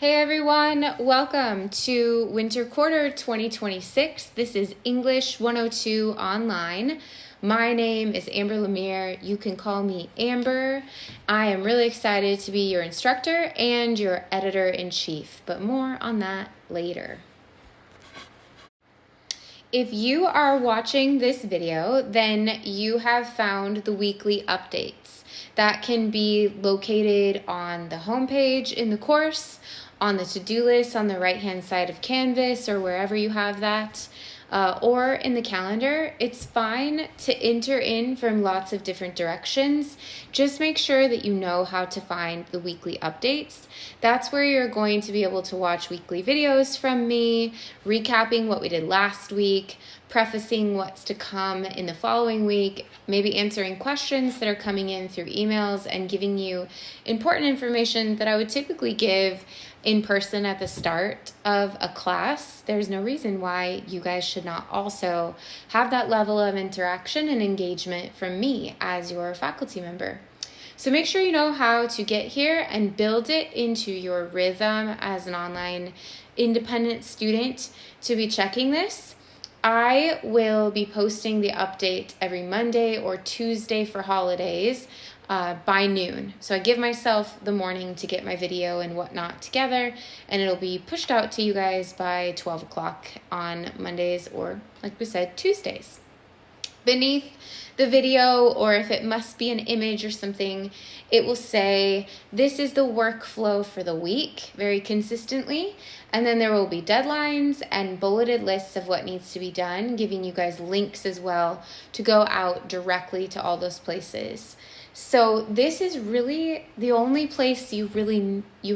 Hey everyone, welcome to Winter Quarter 2026. This is English 102 Online. My name is Amber Lemire. You can call me Amber. I am really excited to be your instructor and your editor-in-chief, but more on that later. If you are watching this video, then you have found the weekly updates. That can be located on the homepage in the course, on the to-do list on the right-hand side of Canvas or wherever you have that, or in the calendar. It's fine to enter in from lots of different directions. Just make sure that you know how to find the weekly updates. That's where you're going to be able to watch weekly videos from me, recapping what we did last week, prefacing what's to come in the following week, maybe answering questions that are coming in through emails, and giving you important information that I would typically give in person at the start of a class. There's no reason why you guys should not also have that level of interaction and engagement from me as your faculty member. So make sure you know how to get here and build it into your rhythm as an online independent student to be checking this. I will be posting the update every Monday or Tuesday for holidays by noon. So I give myself the morning to get my video and whatnot together, and it'll be pushed out to you guys by 12 o'clock on Mondays or, like we said, Tuesdays. Beneath the video, or if it must be an image or something, it will say, this is the workflow for the week, very consistently. And then there will be deadlines and bulleted lists of what needs to be done, giving you guys links as well to go out directly to all those places. So this is really the only place you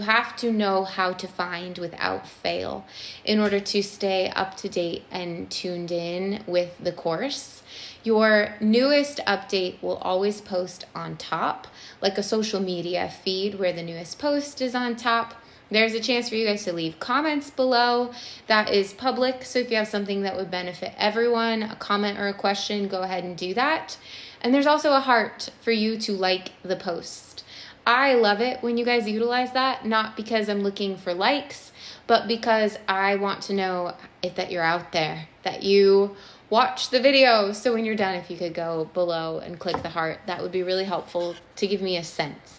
have to know how to find without fail in order to stay up to date and tuned in with the course. Your newest update will always post on top, like a social media feed where the newest post is on top. There's a chance for you guys to leave comments below. That is public, so if you have something that would benefit everyone, a comment or a question, go ahead and do that. And there's also a heart for you to like the post. I love it when you guys utilize that, not because I'm looking for likes, but because I want to know that you're out there, that you watch the video. So when you're done, if you could go below and click the heart, that would be really helpful to give me a sense.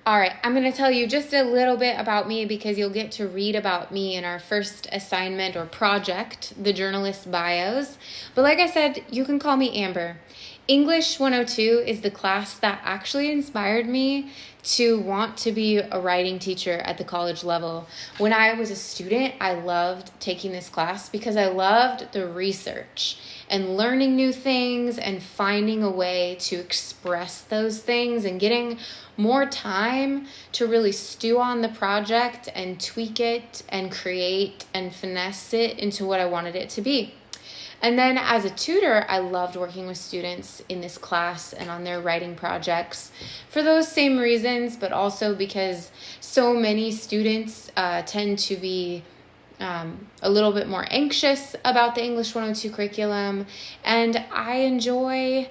All right, I'm going to tell you just a little bit about me because you'll get to read about me in our first assignment or project, the journalist bios. But like I said, you can call me Amber. English 102 is the class that actually inspired me to want to be a writing teacher at the college level. When I was a student, I loved taking this class because I loved the research and learning new things and finding a way to express those things and getting more time to really stew on the project and tweak it and create and finesse it into what I wanted it to be. And then as a tutor, I loved working with students in this class and on their writing projects for those same reasons, but also because so many students tend to be a little bit more anxious about the English 102 curriculum. And I enjoy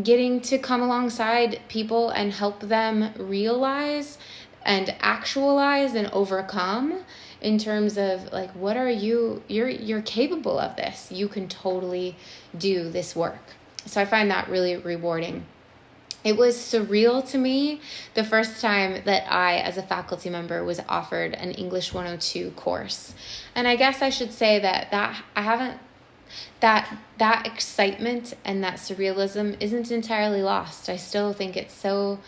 getting to come alongside people and help them realize and actualize and overcome in terms of like, what are you're capable of this. You can totally do this work. So I find that really rewarding. It was surreal to me the first time that I, as a faculty member, was offered an English 102 course. And I guess I should say that excitement and that surrealism isn't entirely lost. I still think it's so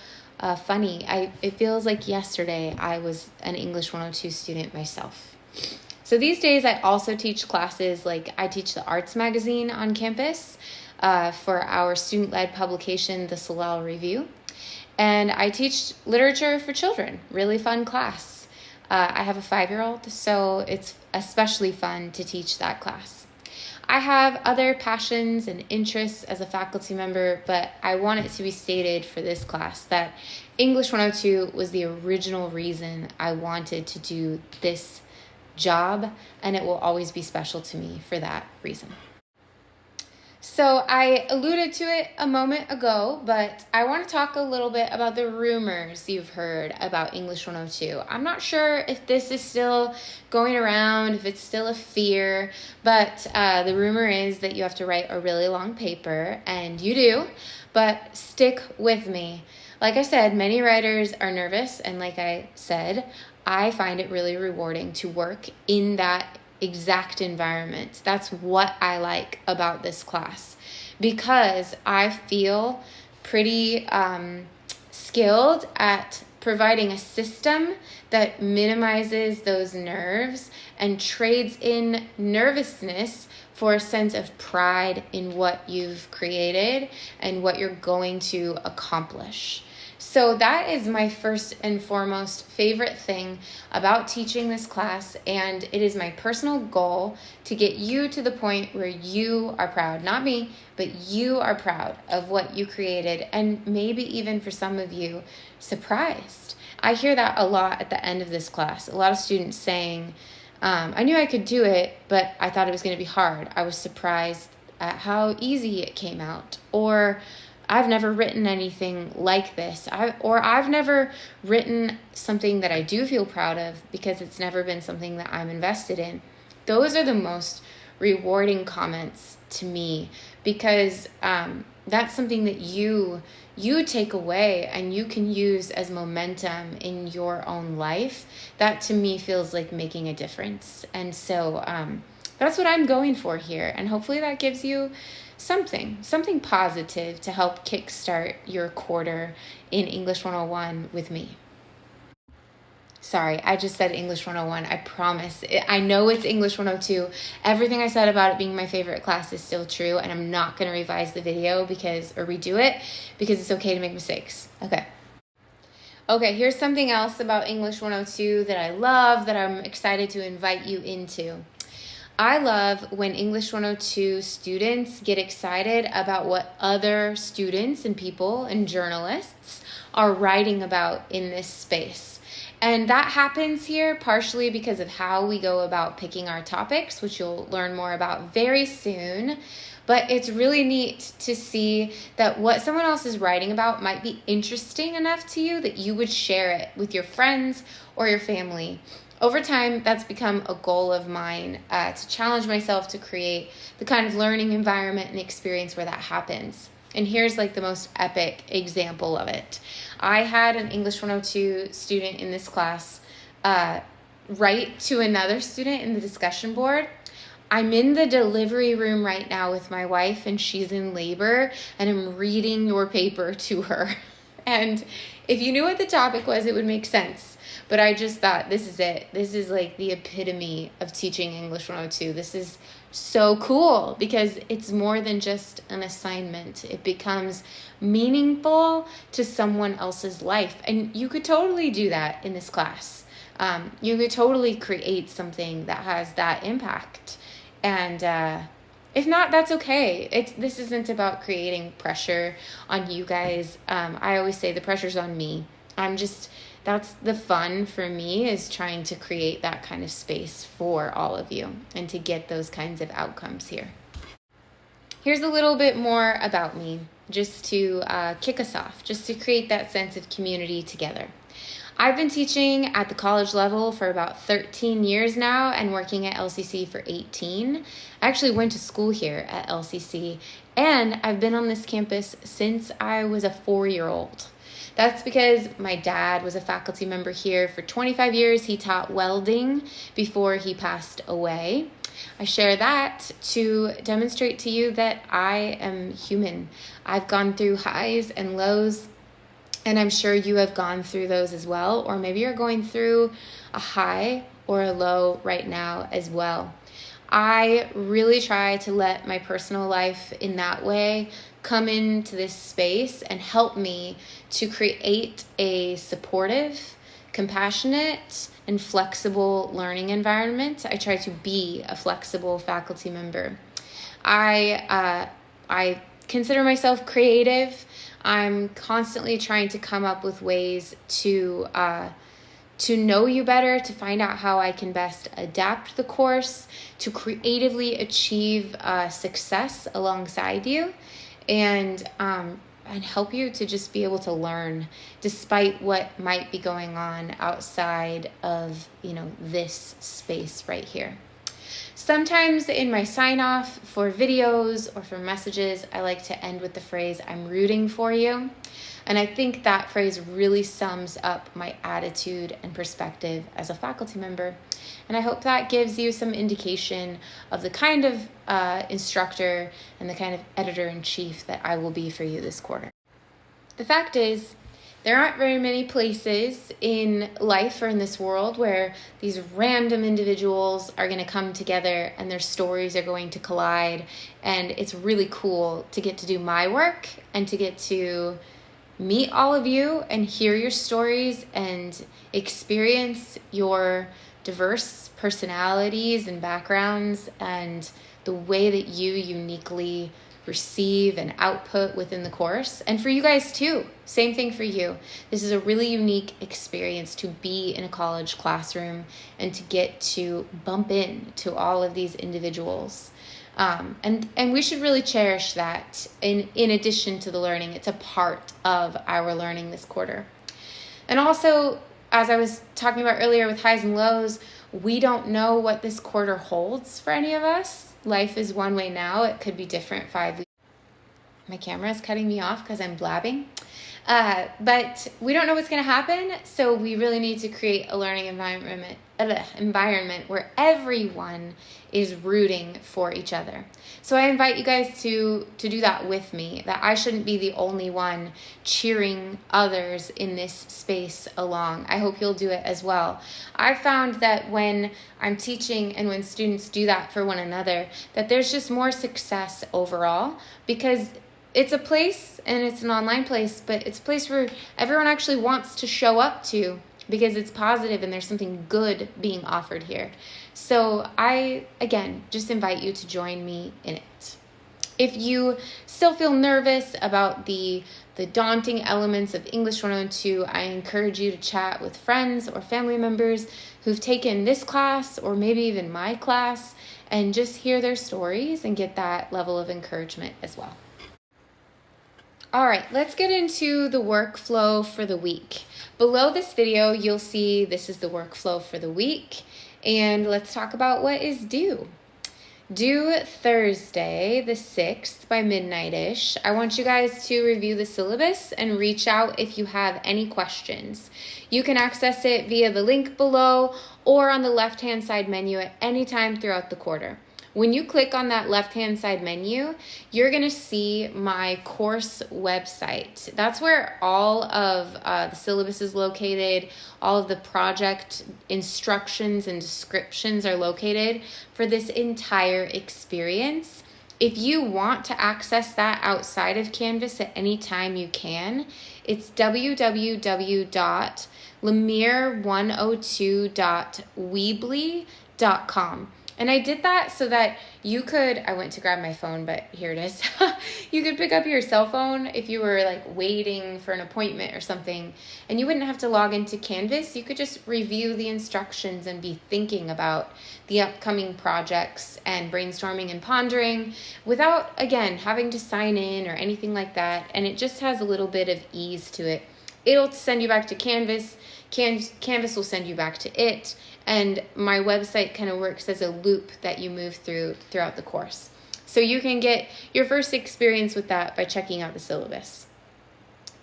funny. It feels like yesterday I was an English 102 student myself. So these days I also teach classes, like I teach the arts magazine on campus for our student-led publication, the Salal Review. And I teach literature for children, really fun class. I have a 5-year-old, so it's especially fun to teach that class. I have other passions and interests as a faculty member, but I want it to be stated for this class that English 102 was the original reason I wanted to do this job, and it will always be special to me for that reason. So I alluded to it a moment ago, but I want to talk a little bit about the rumors you've heard about English 102. I'm not sure if this is still going around, if it's still a fear, but the rumor is that you have to write a really long paper, and you do, but stick with me. Like I said, many writers are nervous, and like I said, I find it really rewarding to work in that exact environment. That's what I like about this class, because I feel pretty skilled at providing a system that minimizes those nerves and trades in nervousness for a sense of pride in what you've created and what you're going to accomplish. So that is my first and foremost favorite thing about teaching this class, and it is my personal goal to get you to the point where you are proud, not me, but you are proud of what you created, and maybe even for some of you, surprised. I hear that a lot at the end of this class. A lot of students saying, I knew I could do it, but I thought it was going to be hard. I was surprised at how easy it came out. Or I've never written anything like this. I've never written something that I do feel proud of because it's never been something that I'm invested in. Those are the most rewarding comments to me, because that's something that you take away and you can use as momentum in your own life. That to me feels like making a difference. And so that's what I'm going for here. And hopefully that gives you something positive to help kickstart your quarter in English 101 with me. Sorry, I just said English 101. I promise. I know it's English 102. Everything I said about it being my favorite class is still true, and I'm not going to revise the video or redo it because it's okay to make mistakes. Okay, here's something else about English 102 that I love, that I'm excited to invite you into. I love when English 102 students get excited about what other students and people and journalists are writing about in this space. And that happens here partially because of how we go about picking our topics, which you'll learn more about very soon. But it's really neat to see that what someone else is writing about might be interesting enough to you that you would share it with your friends or your family. Over time, that's become a goal of mine, to challenge myself to create the kind of learning environment and experience where that happens. And here's like the most epic example of it. I had an English 102 student in this class write to another student in the discussion board, "I'm in the delivery room right now with my wife and she's in labor and I'm reading your paper to her." And if you knew what the topic was, it would make sense. But I just thought, this is it. This is like the epitome of teaching English 102. This is so cool because it's more than just an assignment. It becomes meaningful to someone else's life. And you could totally do that in this class. You could totally create something that has that impact. And if not, that's okay. This isn't about creating pressure on you guys. I always say the pressure's on me. That's the fun for me, is trying to create that kind of space for all of you and to get those kinds of outcomes here. Here's a little bit more about me, just to kick us off, just to create that sense of community together. I've been teaching at the college level for about 13 years now and working at LCC for 18. I actually went to school here at LCC, and I've been on this campus since I was a 4-year-old. That's because my dad was a faculty member here for 25 years. He taught welding before he passed away. I share that to demonstrate to you that I am human. I've gone through highs and lows, and I'm sure you have gone through those as well, or maybe you're going through a high or a low right now as well. I really try to let my personal life in that way come into this space and help me to create a supportive, compassionate, and flexible learning environment. I try to be a flexible faculty member. I consider myself creative. I'm constantly trying to come up with ways to to know you better, to find out how I can best adapt the course, to creatively achieve success alongside you, and help you to just be able to learn despite what might be going on outside of, this space right here. Sometimes in my sign off for videos or for messages, I like to end with the phrase, "I'm rooting for you." And I think that phrase really sums up my attitude and perspective as a faculty member. And I hope that gives you some indication of the kind of instructor and the kind of editor-in-chief that I will be for you this quarter. The fact is, there aren't very many places in life or in this world where these random individuals are going to come together and their stories are going to collide. And it's really cool to get to do my work and to get to meet all of you and hear your stories and experience your diverse personalities and backgrounds and the way that you uniquely receive and output within the course. And for you guys too, same thing for you. This is a really unique experience to be in a college classroom and to get to bump into all of these individuals. And we should really cherish that. In addition to the learning, it's a part of our learning this quarter. And also, as I was talking about earlier with highs and lows, we don't know what this quarter holds for any of us. Life is one way now. It could be different 5 weeks. My camera is cutting me off because I'm blabbing. But we don't know what's going to happen, so we really need to create a learning environment where everyone is rooting for each other. So I invite you guys to do that with me, that I shouldn't be the only one cheering others in this space along. I hope you'll do it as well. I found that when I'm teaching and when students do that for one another, that there's just more success overall, because it's a place and it's an online place, but it's a place where everyone actually wants to show up to because it's positive and there's something good being offered here. So I, again, just invite you to join me in it. If you still feel nervous about the daunting elements of English 102, I encourage you to chat with friends or family members who've taken this class or maybe even my class and just hear their stories and get that level of encouragement as well. All right, let's get into the workflow for the week. Below this video, you'll see this is the workflow for the week. And let's talk about what is due. Due Thursday, the 6th by midnight-ish. I want you guys to review the syllabus and reach out if you have any questions. You can access it via the link below or on the left-hand side menu at any time throughout the quarter. When you click on that left-hand side menu, you're going to see my course website. That's where all of the syllabus is located. All of the project instructions and descriptions are located for this entire experience. If you want to access that outside of Canvas at any time, you can. It's www.lemire102.weebly.com. And I did that so that you could, I went to grab my phone, but here it is. You could pick up your cell phone if you were like waiting for an appointment or something, and you wouldn't have to log into Canvas. You could just review the instructions and be thinking about the upcoming projects and brainstorming and pondering without, again, having to sign in or anything like that. And it just has a little bit of ease to it. It'll send you back to Canvas. Canvas will send you back to it. And my website kind of works as a loop that you move throughout the course. So you can get your first experience with that by checking out the syllabus.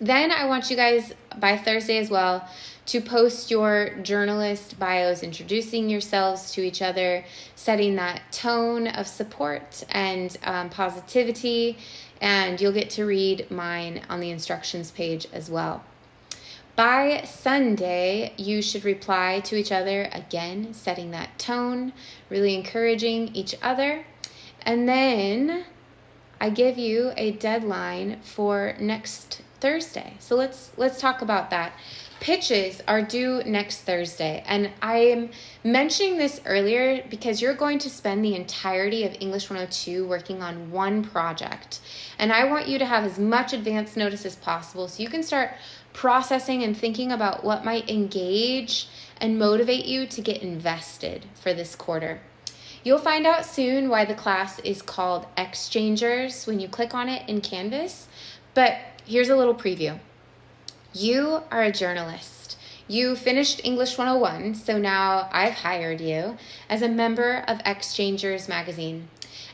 Then I want you guys, by Thursday as well, to post your journalist bios, introducing yourselves to each other, setting that tone of support and positivity, and you'll get to read mine on the instructions page as well. By Sunday, you should reply to each other, again, setting that tone, really encouraging each other. And then I give you a deadline for next Thursday. So let's talk about that. Pitches are due next Thursday, and I am mentioning this earlier because you're going to spend the entirety of English 102 working on one project. And I want you to have as much advance notice as possible so you can start processing and thinking about what might engage and motivate you to get invested for this quarter. You'll find out soon why the class is called Exchangers when you click on it in Canvas, but here's a little preview. You are a journalist. You finished English 101, so now I've hired you as a member of Exchangers magazine.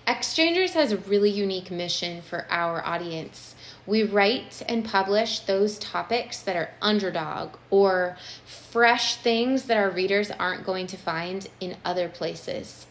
Exchangers has a really unique mission for our audience. We write and publish those topics that are underdog or fresh things that our readers aren't going to find in other places.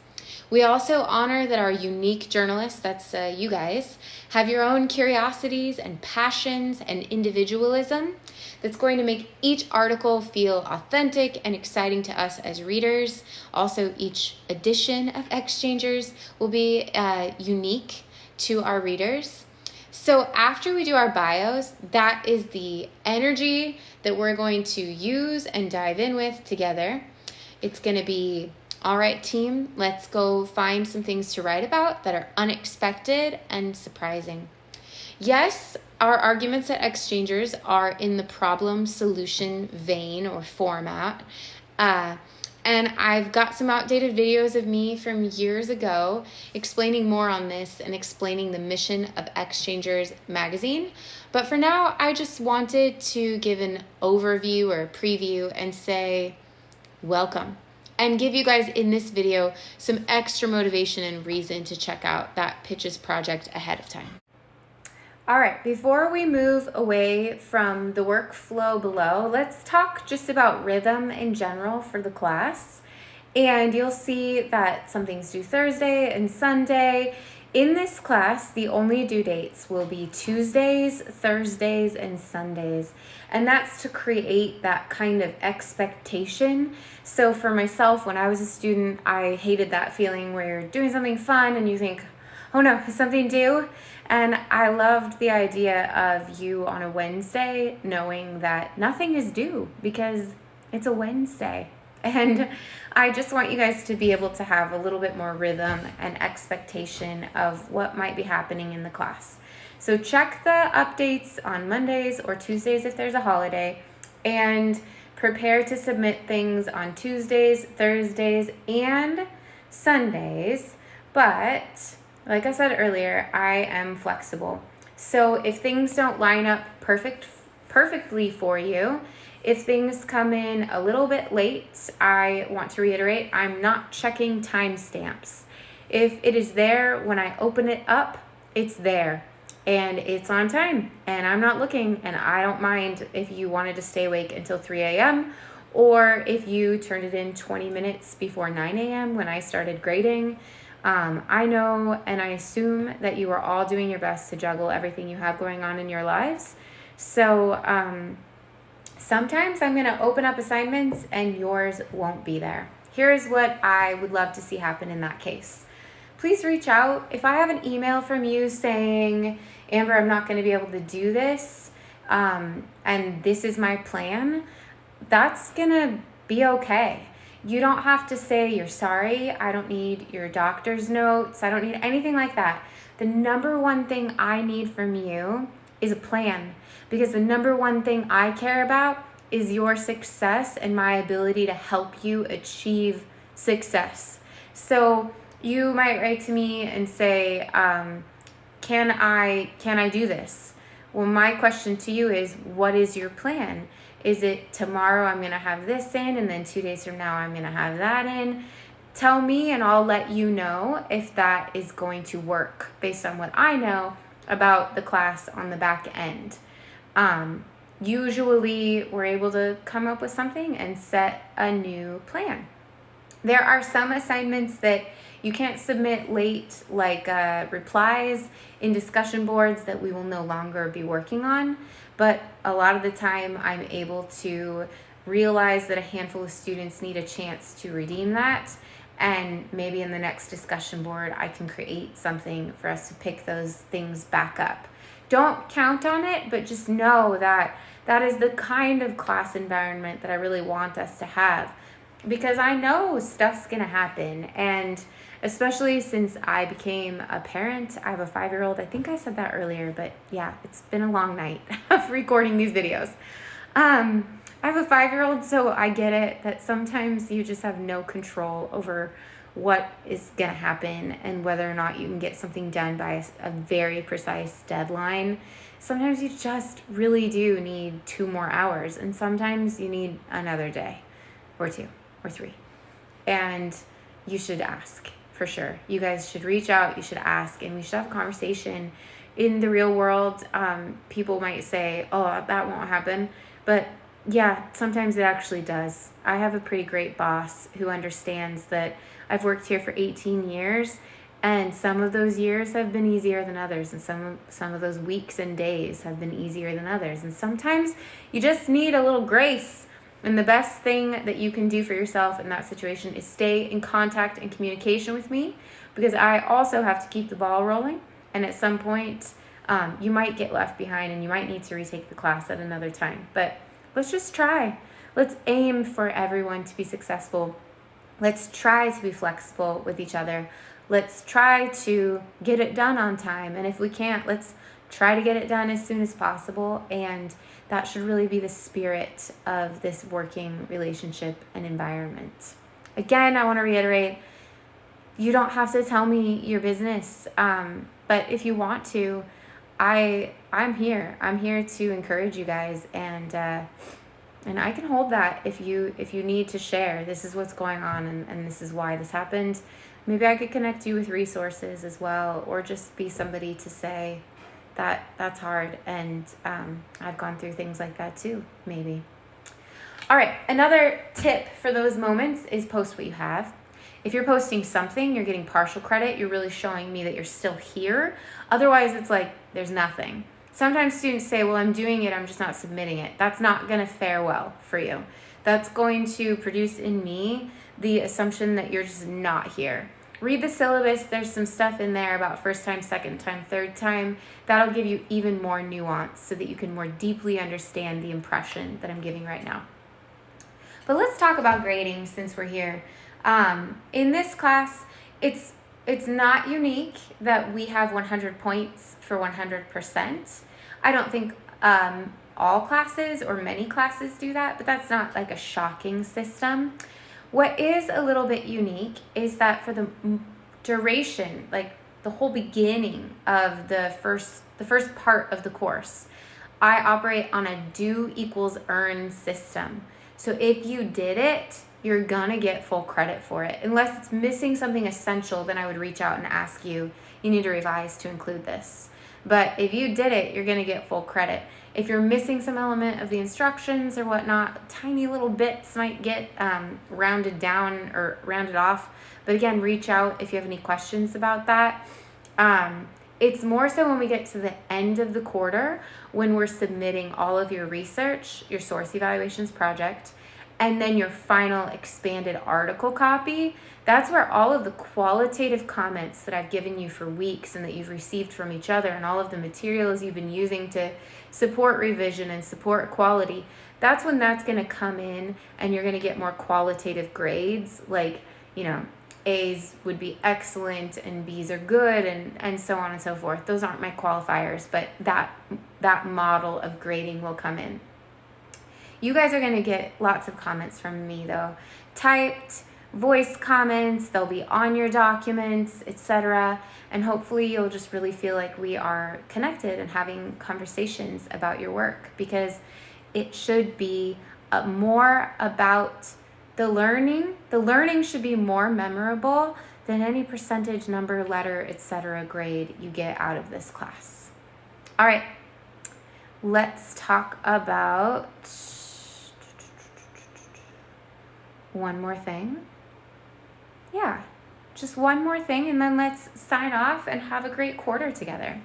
We also honor that our unique journalists, that's you guys, have your own curiosities and passions and individualism that's going to make each article feel authentic and exciting to us as readers. Also, each edition of Exchangers will be unique to our readers. So after we do our bios, that is the energy that we're going to use and dive in with together. It's going to be, all right, team, let's go find some things to write about that are unexpected and surprising. Yes, our arguments at Exchangers are in the problem-solution vein or format. And I've got some outdated videos of me from years ago explaining more on this and explaining the mission of Exchangers magazine. But for now, I just wanted to give an overview or a preview and say, welcome. And give you guys in this video some extra motivation and reason to check out that Pitches project ahead of time. All right, before we move away from the workflow below, let's talk just about rhythm in general for the class. And you'll see that some things due Thursday and Sunday. In this class, the only due dates will be Tuesdays, Thursdays, and Sundays. And that's to create that kind of expectation. So for myself, when I was a student, I hated that feeling where you're doing something fun and you think, oh no, is something due? And I loved the idea of you on a Wednesday knowing that nothing is due because it's a Wednesday. And I just want you guys to be able to have a little bit more rhythm and expectation of what might be happening in the class. So check the updates on Mondays or Tuesdays if there's a holiday, and prepare to submit things on Tuesdays, Thursdays, and Sundays. But like I said earlier, I am flexible. So if things don't line up perfectly for you, if things come in a little bit late, I want to reiterate, I'm not checking timestamps. If it is there when I open it up, it's there and it's on time and I'm not looking, and I don't mind if you wanted to stay awake until 3 a.m. or if you turned it in 20 minutes before 9 a.m. when I started grading. I know and I assume that you are all doing your best to juggle everything you have going on in your lives. So sometimes I'm going to open up assignments and yours won't be there. Here's what I would love to see happen in that case. Please reach out. If I have an email from you saying, Amber, I'm not going to be able to do this, and this is my plan, that's going to be okay. You don't have to say you're sorry. I don't need your doctor's notes. I don't need anything like that. The number one thing I need from you is a plan, because the number one thing I care about is your success and my ability to help you achieve success. So you might write to me and say, can I do this? Well, my question to you is, what is your plan? Is it tomorrow I'm going to have this in, and then 2 days from now I'm going to have that in? Tell me and I'll let you know if that is going to work based on what I know about the class on the back end. Usually we're able to come up with something and set a new plan. There are some assignments that you can't submit late, like replies in discussion boards that we will no longer be working on. But a lot of the time I'm able to realize that a handful of students need a chance to redeem that. And maybe in the next discussion board, I can create something for us to pick those things back up. Don't count on it, but just know that that is the kind of class environment that I really want us to have. Because I know stuff's gonna happen, and especially since I became a parent, I have a 5-year-old. I think I said that earlier, but yeah, it's been a long night of recording these videos. I have a 5-year-old, so I get it that sometimes you just have no control over what is going to happen and whether or not you can get something done by a very precise deadline. Sometimes you just really do need 2 more hours, and sometimes you need another day or 2 or 3. And you should ask for sure. You guys should reach out, you should ask, and we should have a conversation. In the real world, people might say, oh, that won't happen. But yeah, sometimes it actually does. I have a pretty great boss who understands that I've worked here for 18 years, and some of those years have been easier than others, and some of those weeks and days have been easier than others. And sometimes you just need a little grace. And the best thing that you can do for yourself in that situation is stay in contact and communication with me, because I also have to keep the ball rolling. And at some point, you might get left behind and you might need to retake the class at another time. But let's just try. Let's aim for everyone to be successful. Let's try to be flexible with each other. Let's try to get it done on time. And if we can't, let's try to get it done as soon as possible. And that should really be the spirit of this working relationship and environment. Again, I want to reiterate, you don't have to tell me your business. But if you want to, I'm here. I'm here to encourage you guys, and I can hold that if you need to share. This is what's going on, and this is why this happened. Maybe I could connect you with resources as well, or just be somebody to say that that's hard, and I've gone through things like that too, maybe. All right, another tip for those moments is post what you have. If you're posting something, you're getting partial credit. You're really showing me that you're still here. Otherwise, it's like there's nothing. Sometimes students say, well, I'm doing it, I'm just not submitting it. That's not going to fare well for you. That's going to produce in me the assumption that you're just not here. Read the syllabus. There's some stuff in there about first time, second time, third time. That'll give you even more nuance so that you can more deeply understand the impression that I'm giving right now. But let's talk about grading since we're here. In this class, it's not unique that we have 100 points for 100%. I don't think all classes or many classes do that, but that's not like a shocking system. What is a little bit unique is that for the duration, like the whole beginning of the first part of the course, I operate on a do equals earn system. So if you did it, you're gonna get full credit for it. Unless it's missing something essential, then I would reach out and ask you need to revise to include this. But if you did it, you're gonna get full credit. If you're missing some element of the instructions or whatnot, tiny little bits might get rounded down or rounded off. But again, reach out if you have any questions about that. It's more so when we get to the end of the quarter, when we're submitting all of your research, your source evaluations project, and then your final expanded article copy. That's where all of the qualitative comments that I've given you for weeks and that you've received from each other, and all of the materials you've been using to support revision and support quality, that's when that's going to come in, and you're going to get more qualitative grades, like, A's would be excellent and B's are good, and so on and so forth. Those aren't my qualifiers, but that model of grading will come in. You guys are going to get lots of comments from me, though. Typed, voice comments, they'll be on your documents, etc. And hopefully you'll just really feel like we are connected and having conversations about your work, because it should be more about the learning. The learning should be more memorable than any percentage, number, letter, etc. grade you get out of this class. All right, let's talk about one more thing. Yeah, just one more thing, and then let's sign off and have a great quarter together.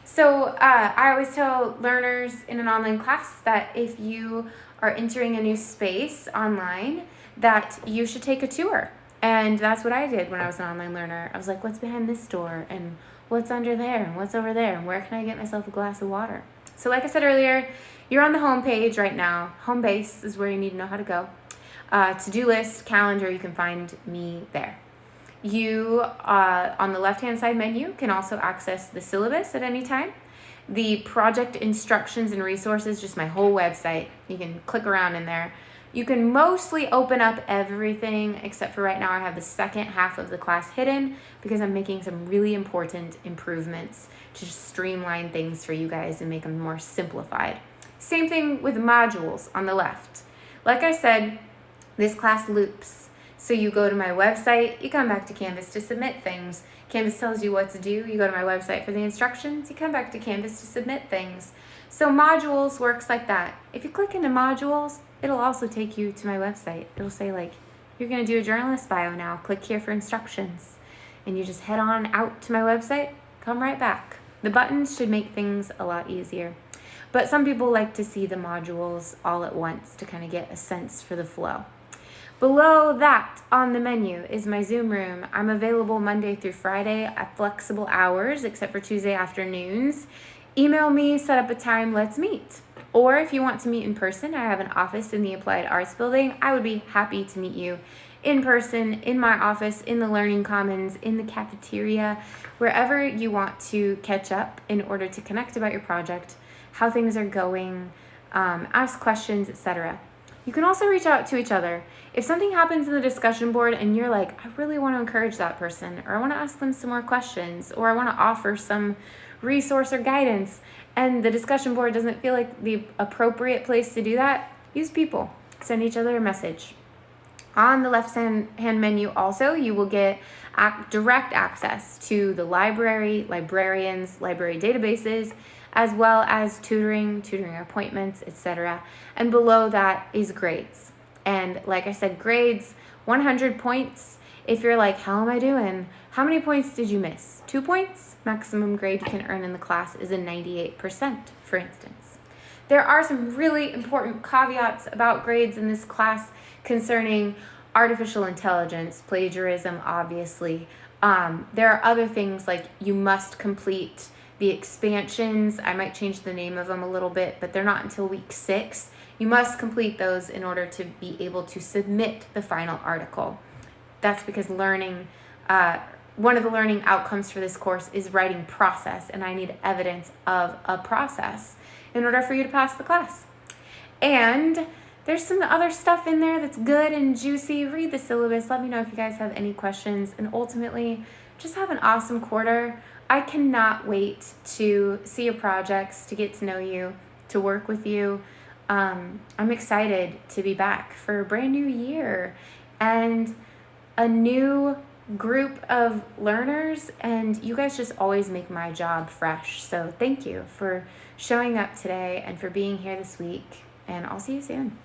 So I always tell learners in an online class that if you are entering a new space online, that you should take a tour. And that's what I did when I was an online learner. I was like, what's behind this door? And what's under there? And what's over there? And where can I get myself a glass of water? So like I said earlier, you're on the home page right now. Home base is where you need to know how to go. To-do list, calendar, you can find me there. You, on the left-hand side menu, can also access the syllabus at any time. The project instructions and resources, just my whole website. You can click around in there. You can mostly open up everything, except for right now I have the second half of the class hidden because I'm making some really important improvements to just streamline things for you guys and make them more simplified. Same thing with modules on the left. Like I said, this class loops. So you go to my website, you come back to Canvas to submit things. Canvas tells you what to do. You go to my website for the instructions, you come back to Canvas to submit things. So modules works like that. If you click into modules, it'll also take you to my website. It'll say like, you're gonna do a journalist bio now, click here for instructions. And you just head on out to my website, come right back. The buttons should make things a lot easier. But some people like to see the modules all at once to kind of get a sense for the flow. Below that on the menu is my Zoom room. I'm available Monday through Friday at flexible hours, except for Tuesday afternoons. Email me, set up a time, let's meet. Or if you want to meet in person, I have an office in the Applied Arts Building. I would be happy to meet you in person, in my office, in the Learning Commons, in the cafeteria, wherever you want to catch up in order to connect about your project, how things are going, ask questions, etc. You can also reach out to each other. If something happens in the discussion board and you're like, I really want to encourage that person, or I want to ask them some more questions, or I want to offer some resource or guidance, and the discussion board doesn't feel like the appropriate place to do that, use people. Send each other a message. On the left-hand menu also, you will get direct access to the library, librarians, library databases, as well as tutoring appointments, etc. And below that is grades. And like I said, grades, 100 points. If you're like, how am I doing? How many points did you miss? 2 points? Maximum grade you can earn in the class is a 98%, for instance. There are some really important caveats about grades in this class concerning artificial intelligence, plagiarism, obviously. There are other things like you must complete the expansions. I might change the name of them a little bit, but they're not until week 6. You must complete those in order to be able to submit the final article. That's because learning, one of the learning outcomes for this course is writing process, and I need evidence of a process in order for you to pass the class. And there's some other stuff in there that's good and juicy. Read the syllabus. Let me know if you guys have any questions. And ultimately, just have an awesome quarter. I cannot wait to see your projects, to get to know you, to work with you. I'm excited to be back for a brand new year and a new group of learners, and you guys just always make my job fresh. So thank you for showing up today and for being here this week, and I'll see you soon.